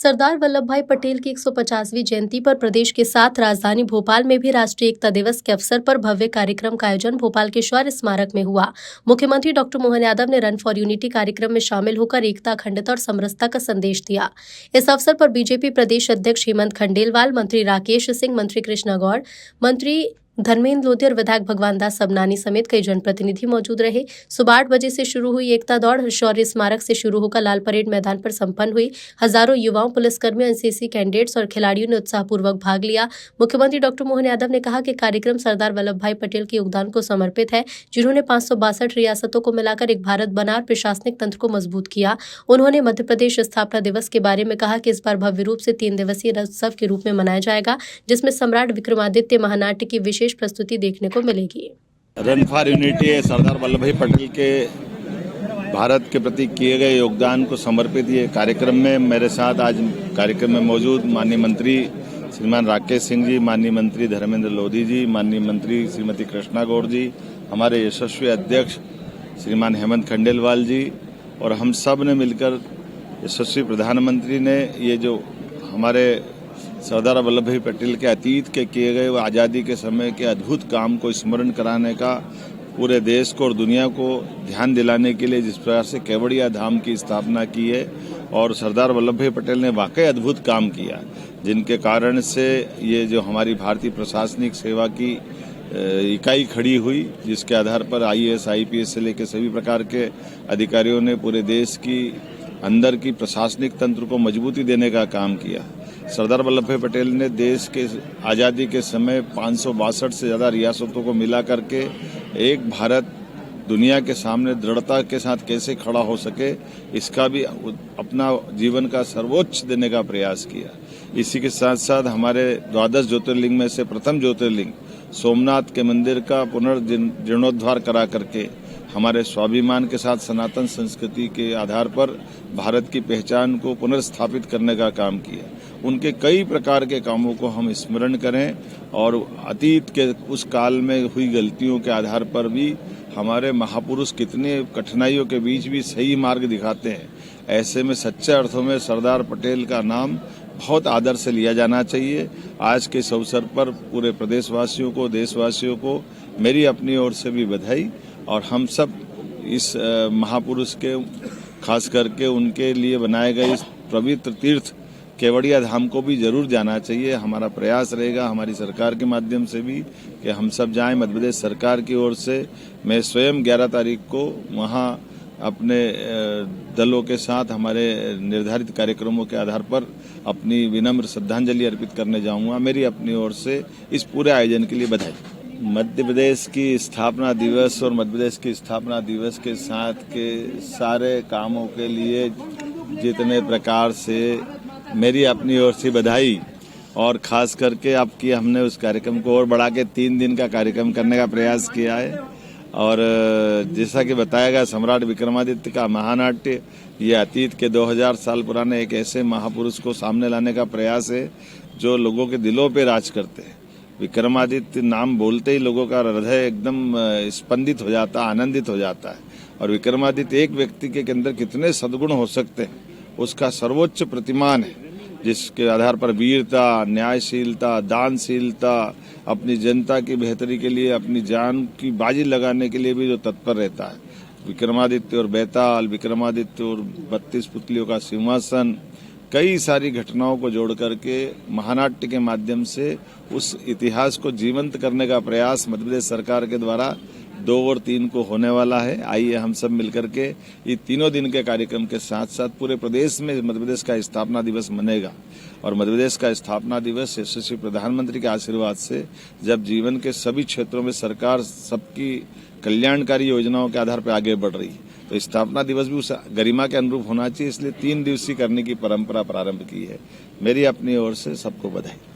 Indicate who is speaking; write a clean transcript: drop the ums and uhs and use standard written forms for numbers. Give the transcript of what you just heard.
Speaker 1: सरदार वल्लभ भाई पटेल की 150वीं जयंती पर प्रदेश के साथ राजधानी भोपाल में भी राष्ट्रीय एकता दिवस के अवसर पर भव्य कार्यक्रम का आयोजन भोपाल के शौर्य स्मारक में हुआ। मुख्यमंत्री डॉक्टर मोहन यादव ने रन फॉर यूनिटी कार्यक्रम में शामिल होकर एकता, अखंडता और समरसता का संदेश दिया। इस अवसर पर बीजेपी प्रदेश अध्यक्ष हेमंत खंडेलवाल, मंत्री राकेश सिंह, मंत्री कृष्णा गौड़, मंत्री धर्मेंद्र लोधी और विधायक भगवान दास सबनानी समेत कई जनप्रतिनिधि मौजूद रहे। सुबह 8 बजे से शुरू हुई एकता दौड़ शौर्य स्मारक से शुरू होकर लाल परेड मैदान पर संपन्न हुई। हजारों युवाओं, पुलिसकर्मियों, एनसीसी कैडेट्स और खिलाड़ियों ने उत्साहपूर्वक भाग लिया। मुख्यमंत्री डॉक्टर मोहन यादव ने कहा कि कार्यक्रम सरदार वल्लभ भाई पटेल के योगदान को समर्पित है, जिन्होंने 562 रियासतों को मिलाकर एक भारत बना और प्रशासनिक तंत्र को मजबूत किया। उन्होंने मध्य प्रदेश स्थापना दिवस के बारे में कहा कि इस बार भव्य रूप से 3 दिवसीय उत्सव के रूप में मनाया जाएगा, जिसमें सम्राट विक्रमादित्य महानाट्य की विशेष प्रस्तुति देखने को मिलेगी।
Speaker 2: Run for unity Sardar Vallabh भाई पटेल के भारत के प्रति किए गए योगदान को समर्पित ये कार्यक्रम में मेरे साथ आज कार्यक्रम में मौजूद माननीय मंत्री श्रीमान राकेश सिंह जी, माननीय मंत्री धर्मेंद्र लोधी जी, माननीय मंत्री श्रीमती कृष्णा गौड़ जी, हमारे यशस्वी अध्यक्ष श्रीमान हेमंत खंडेलवाल जी और हम सब ने मिलकर यशस्वी प्रधानमंत्री ने ये जो हमारे सरदार वल्लभ भाई पटेल के अतीत के किए गए व आज़ादी के समय के अद्भुत काम को स्मरण कराने का पूरे देश को और दुनिया को ध्यान दिलाने के लिए जिस प्रकार से केवड़िया धाम की स्थापना की है और सरदार वल्लभ भाई पटेल ने वाकई अद्भुत काम किया, जिनके कारण से ये जो हमारी भारतीय प्रशासनिक सेवा की इकाई खड़ी हुई, जिसके आधार पर IAS, IPS से लेकर सभी प्रकार के अधिकारियों ने पूरे देश की अंदर की प्रशासनिक तंत्र को मजबूती देने का काम किया। सरदार वल्लभ भाई पटेल ने देश के आज़ादी के समय 562 से ज़्यादा रियासतों को मिला करके एक भारत दुनिया के सामने दृढ़ता के साथ कैसे खड़ा हो सके, इसका भी अपना जीवन का सर्वोच्च देने का प्रयास किया। इसी के साथ साथ हमारे 12 ज्योतिर्लिंग में से प्रथम ज्योतिर्लिंग सोमनाथ के मंदिर का पुनर्जीर्णोद्धार करा करके हमारे स्वाभिमान के साथ सनातन संस्कृति के आधार पर भारत की पहचान को पुनर्स्थापित करने का काम किया। उनके कई प्रकार के कामों को हम स्मरण करें और अतीत के उस काल में हुई गलतियों के आधार पर भी हमारे महापुरुष कितने कठिनाइयों के बीच भी सही मार्ग दिखाते हैं। ऐसे में सच्चे अर्थों में सरदार पटेल का नाम बहुत आदर से लिया जाना चाहिए। आज के इस अवसर पर पूरे प्रदेशवासियों को, देशवासियों को मेरी अपनी ओर से भी बधाई और हम सब इस महापुरुष के खास करके उनके लिए बनाए गए इस पवित्र तीर्थ केवड़िया धाम को भी जरूर जाना चाहिए। हमारा प्रयास रहेगा हमारी सरकार के माध्यम से भी कि हम सब जाएं। मध्य प्रदेश सरकार की ओर से मैं स्वयं 11 तारीख को वहां अपने दलों के साथ हमारे निर्धारित कार्यक्रमों के आधार पर अपनी विनम्र श्रद्धांजलि अर्पित करने जाऊंगा। मेरी अपनी ओर से इस पूरे आयोजन के लिए बधाई। मध्य प्रदेश की स्थापना दिवस और मध्य प्रदेश की स्थापना दिवस के साथ के सारे कामों के लिए जितने प्रकार से मेरी अपनी ओर से बधाई और खास करके आपकी हमने उस कार्यक्रम को और बढ़ा के 3 दिन का कार्यक्रम करने का प्रयास किया है और जैसा कि बताया गया सम्राट विक्रमादित्य का महानाट्य ये अतीत के 2000 साल पुराने एक ऐसे महापुरुष को सामने लाने का प्रयास है जो लोगों के दिलों पे राज करते हैं। विक्रमादित्य नाम बोलते ही लोगों का हृदय एकदम स्पंदित हो जाता है, आनंदित हो जाता है और विक्रमादित्य एक व्यक्ति के अंदर कितने सद्गुण हो सकते हैं उसका सर्वोच्च प्रतिमान है, जिसके आधार पर वीरता, न्यायशीलता, दानशीलता, अपनी जनता की बेहतरी के लिए अपनी जान की बाजी लगाने के लिए भी जो तत्पर रहता है। विक्रमादित्य और बेताल, विक्रमादित्य और 32 पुतलियों का सिंहासन, कई सारी घटनाओं को जोड़ करके महानाट्य के माध्यम से उस इतिहास को जीवंत करने का प्रयास मध्य प्रदेश सरकार के द्वारा 2 और 3 को होने वाला है। आइए हम सब मिलकर के ये 3 दिन के कार्यक्रम के साथ साथ पूरे प्रदेश में मध्य प्रदेश का स्थापना दिवस मनेगा और मध्य प्रदेश का स्थापना दिवस यशस्वी प्रधानमंत्री के आशीर्वाद से जब जीवन के सभी क्षेत्रों में सरकार सबकी कल्याणकारी योजनाओं के आधार पर आगे बढ़ रही है तो स्थापना दिवस भी उस गरिमा के अनुरूप होना चाहिए, इसलिए 3 दिवसीय करने की परंपरा प्रारंभ की है। मेरी अपनी ओर से सबको बधाई।